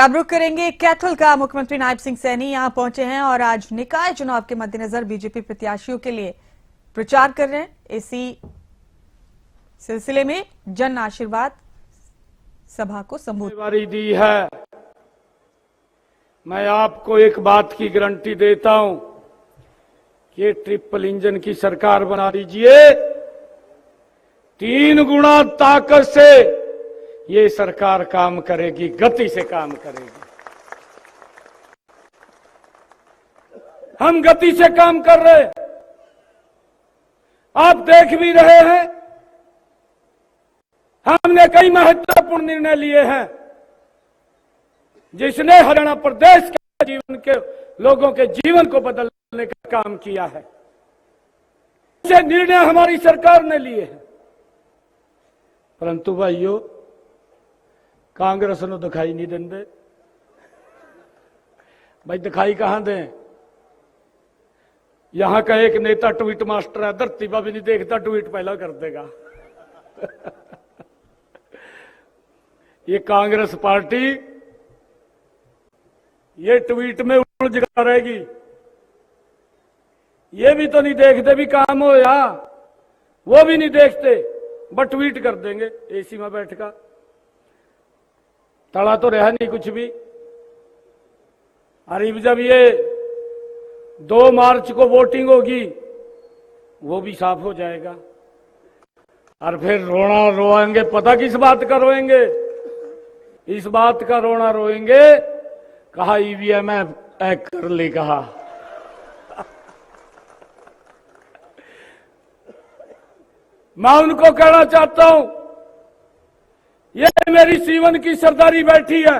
अब रुक करेंगे कैथल का। मुख्यमंत्री नायब सिंह सैनी यहां पहुंचे हैं और आज निकाय चुनाव के मद्देनजर बीजेपी प्रत्याशियों के लिए प्रचार कर रहे हैं। इसी सिलसिले में जन आशीर्वाद सभा को संबोधित दी है। मैं आपको एक बात की गारंटी देता हूं कि ये ट्रिपल इंजन की सरकार बना दीजिए, 3 गुना ताकत से ये सरकार काम करेगी, गति से काम करेगी। हम गति से काम कर रहे हैं, आप देख भी रहे हैं। हमने कई महत्वपूर्ण निर्णय लिए हैं जिसने हरियाणा प्रदेश के जीवन के लोगों के जीवन को बदलने का काम किया है। ऐसे निर्णय हमारी सरकार ने लिए हैं, परंतु भाइयों कांग्रेस ने दिखाई नहीं देंगे। भाई दिखाई कहां दें? यहां का एक नेता ट्वीट मास्टर है, धरती पर भी नहीं देखता, ट्वीट पहला कर देगा। ये कांग्रेस पार्टी ये ट्वीट में उलझ रहेगी। ये भी तो नहीं देखते भी काम हो या वो भी नहीं देखते, बट ट्वीट कर देंगे एसी में बैठ का। तड़ा तो रहा नहीं कुछ भी। अरे जब ये 2 मार्च को वोटिंग होगी वो भी साफ हो जाएगा। और फिर रोना रोएंगे, पता किस बात का रोएंगे? इस बात का रोना रोएंगे, कहा ईवीएम हैक कर ली। कहा मैं उनको कहना चाहता हूं, ये मेरी सीवन की सरदारी बैठी है।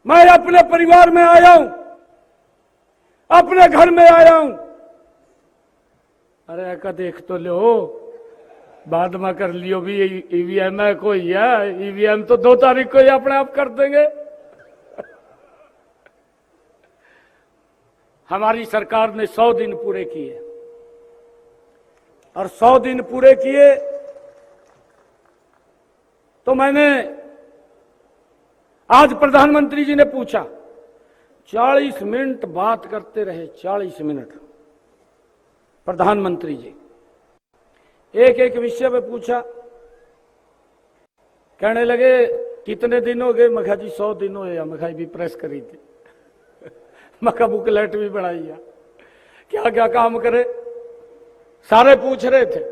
मैं अपने परिवार में आया हूं, अपने घर में आया हूं। अरे का देख तो लो, बाद में कर लियो भी। ईवीएम है कोई है, ईवीएम तो 2 तारीख को ही अपने आप कर देंगे। हमारी सरकार ने 100 दिन पूरे किए और 100 दिन पूरे किए तो मैंने आज प्रधानमंत्री जी ने पूछा, 40 मिनट बात करते रहे। 40 मिनट प्रधानमंत्री जी एक एक विषय पे पूछा। कहने लगे कितने दिन हो गए? मैं जी 100 दिन हो गया। मैं भी प्रेस करी थी, मैं बुकलेट भी बनाई है, क्या क्या काम करे सारे पूछ रहे थे।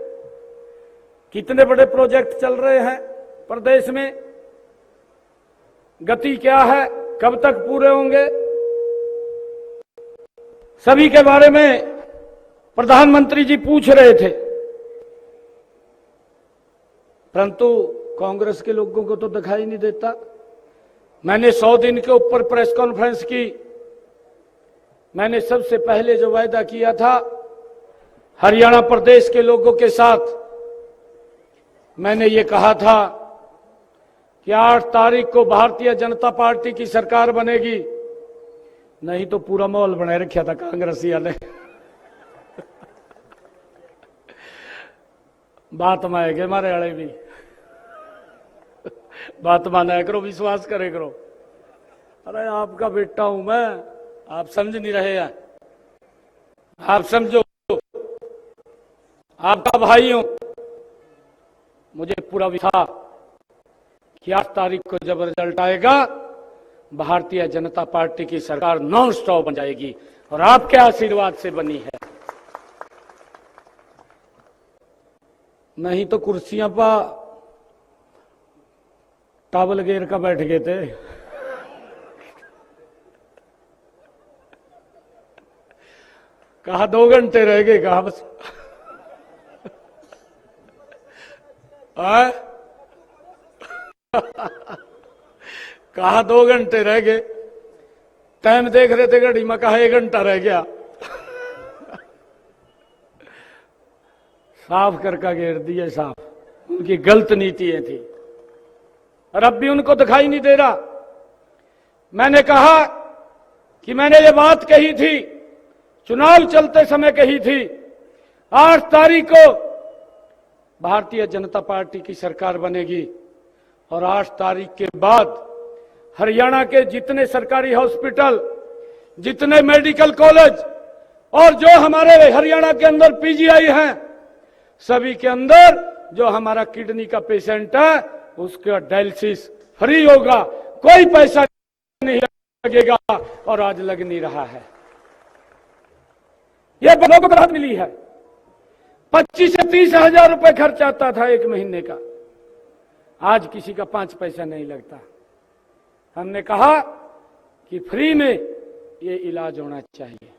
कितने बड़े प्रोजेक्ट चल रहे हैं प्रदेश में, गति क्या है, कब तक पूरे होंगे, सभी के बारे में प्रधानमंत्री जी पूछ रहे थे। परंतु कांग्रेस के लोगों को तो दिखाई नहीं देता। मैंने 100 दिन के ऊपर प्रेस कॉन्फ्रेंस की। मैंने सबसे पहले जो वायदा किया था हरियाणा प्रदेश के लोगों के साथ, मैंने ये कहा था कि 8 तारीख को भारतीय जनता पार्टी की सरकार बनेगी। नहीं तो पूरा माहौल बनाए रखा था कांग्रेसिया ने। बात माने गए मारे वाले भी, बात माना करो, विश्वास करे करो। अरे आपका बेटा हूं मैं, आप समझ नहीं रहे हैं। आप समझो, आपका भाई हूं। मुझे पूरा विश्वास कि 8 तारीख को जब रिजल्ट आएगा भारतीय जनता पार्टी की सरकार नॉन स्टॉप बन जाएगी और आपके आशीर्वाद से बनी है। नहीं तो कुर्सियां पर टावल घेर का बैठ गए थे। कहा 2 घंटे रह गए, कहा बस कहा 2 घंटे रह गए। टाइम देख रहे थे घड़ी में, कहा 1 घंटा रह गया। साफ करके घेर दिया। साफ उनकी गलत नीतियां थी और अब भी उनको दिखाई नहीं दे रहा। मैंने कहा कि मैंने ये बात कही थी, चुनाव चलते समय कही थी, 8 तारीख को भारतीय जनता पार्टी की सरकार बनेगी और 8 तारीख के बाद हरियाणा के जितने सरकारी हॉस्पिटल, जितने मेडिकल कॉलेज और जो हमारे हरियाणा के अंदर पीजीआई हैं, सभी के अंदर जो हमारा किडनी का पेशेंट है उसका डायलिसिस फ्री होगा, कोई पैसा नहीं लगेगा और आज लग नहीं रहा है। यह लोगों को राहत मिली है। 25 से 30 हजार रुपए खर्च आता था एक महीने का, आज किसी का 5 पैसा नहीं लगता। हमने कहा कि फ्री में ये इलाज होना चाहिए।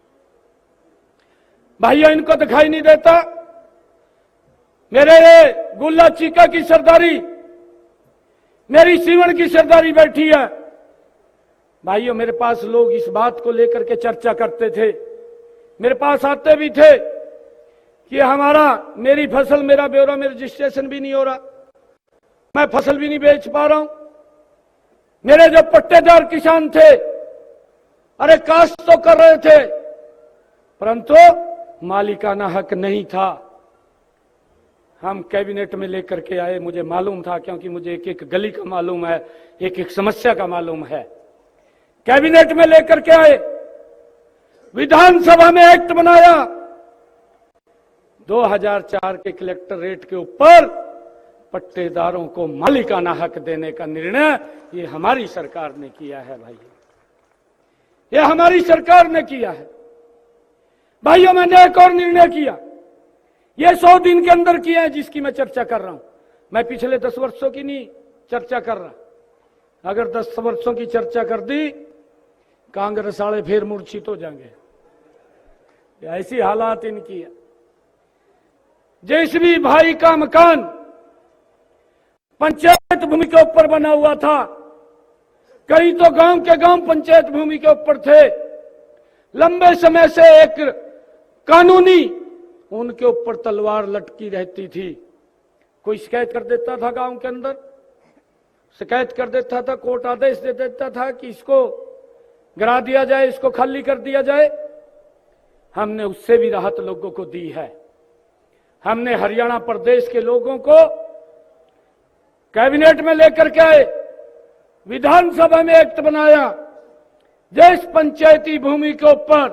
भाइयों, इनको दिखाई नहीं देता। मेरे गुल्ला चीका की सरदारी, मेरी सीवन की सरदारी बैठी है। भाइयों, मेरे पास लोग इस बात को लेकर के चर्चा करते थे, मेरे पास आते भी थे कि मेरी फसल, मेरा ब्यौरा, मेरा रजिस्ट्रेशन भी नहीं हो रहा, मैं फसल भी नहीं बेच पा रहा हूं। मेरे जो पट्टेदार किसान थे, अरे काश्त तो कर रहे थे, परंतु मालिकाना हक नहीं था। हम कैबिनेट में लेकर के आए, मुझे मालूम था, क्योंकि मुझे एक एक गली का मालूम है, एक एक समस्या का मालूम है। कैबिनेट में लेकर के आए, विधानसभा में एक्ट बनाया, 2004 के कलेक्टर रेट के ऊपर पट्टेदारों को मालिकाना हक देने का निर्णय ये हमारी सरकार ने किया है। भाइयों, ये हमारी सरकार ने किया है। भाइयों, मैंने एक और निर्णय किया, ये 100 दिन के अंदर किया है, जिसकी मैं चर्चा कर रहा हूं। मैं पिछले 10 वर्षों की नहीं चर्चा कर रहा। अगर 10 वर्षों की चर्चा कर दी, कांग्रेस वाले फिर मूर्छित हो जाएंगे। ऐसी हालात इनकी है। जेसीबी भाई का मकान पंचायत भूमि के ऊपर बना हुआ था, कई तो गांव के गांव पंचायत भूमि के ऊपर थे। लंबे समय से एक कानूनी उनके ऊपर तलवार लटकी रहती थी। कोई शिकायत कर देता था, गांव के अंदर शिकायत कर देता था, कोर्ट आदेश दे देता था कि इसको गिरा दिया जाए, इसको खाली कर दिया जाए। हमने उससे भी राहत लोगों को दी है। हमने हरियाणा प्रदेश के लोगों को कैबिनेट में लेकर के आए, विधानसभा में एक्ट बनाया, जिस पंचायती भूमि के ऊपर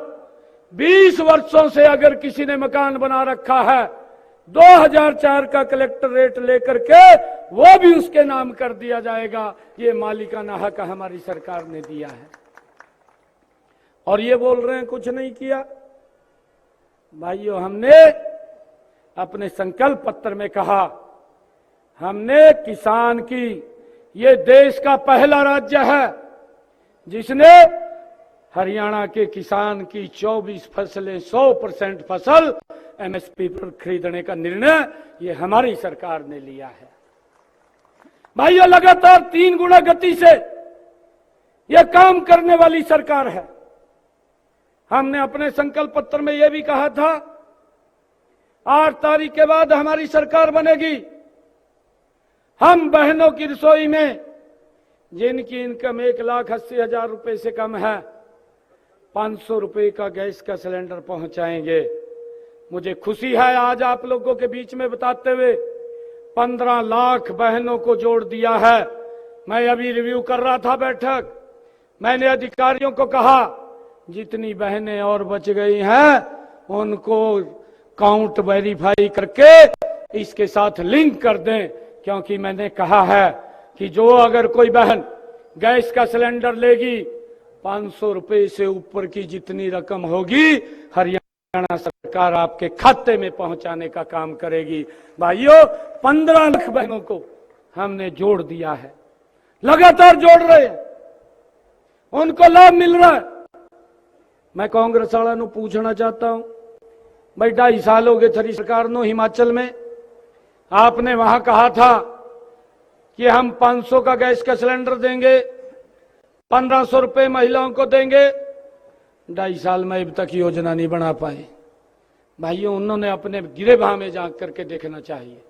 20 वर्षों से अगर किसी ने मकान बना रखा है, 2004 का कलेक्टर रेट लेकर के वो भी उसके नाम कर दिया जाएगा। ये मालिकाना हक हमारी सरकार ने दिया है। और ये बोल रहे हैं कुछ नहीं किया। भाइयों, हमने अपने संकल्प पत्र में कहा, हमने किसान की, ये देश का पहला राज्य है जिसने हरियाणा के किसान की 24 फसलें 100% फसल एमएसपी पर खरीदने का निर्णय ये हमारी सरकार ने लिया है। भाइयों, लगातार 3 गुना गति से यह काम करने वाली सरकार है। हमने अपने संकल्प पत्र में यह भी कहा था, 8 तारीख के बाद हमारी सरकार बनेगी। हम बहनों की रसोई में जिनकी इनकम 1,80,000 रुपए से कम है, 500 रुपए का गैस का सिलेंडर पहुंचाएंगे। मुझे खुशी है आज आप लोगों के बीच में बताते हुए 15 लाख बहनों को जोड़ दिया है। मैं अभी रिव्यू कर रहा था बैठक, मैंने अधिकारियों को कहा जितनी बहनें और बच गई हैं उनको काउंट वेरीफाई करके इसके साथ लिंक कर दें, क्योंकि मैंने कहा है कि जो अगर कोई बहन गैस का सिलेंडर लेगी 500 रुपए से ऊपर की जितनी रकम होगी हरियाणा सरकार आपके खाते में पहुंचाने का काम करेगी। भाइयों, 15 लाख बहनों को हमने जोड़ दिया है, लगातार जोड़ रहे हैं, उनको लाभ मिल रहा है। मैं कांग्रेस वाला नु पूछना चाहता हूं, भाई 2.5 साल हो गए थरी सरकार नो हिमाचल में, आपने वहां कहा था कि हम 500 का गैस का सिलेंडर देंगे, 1500 रुपए महिलाओं को देंगे। 2.5 साल में अब तक योजना नहीं बना पाए। भाइयों, उन्होंने अपने गिरेबां में झांक करके देखना चाहिए।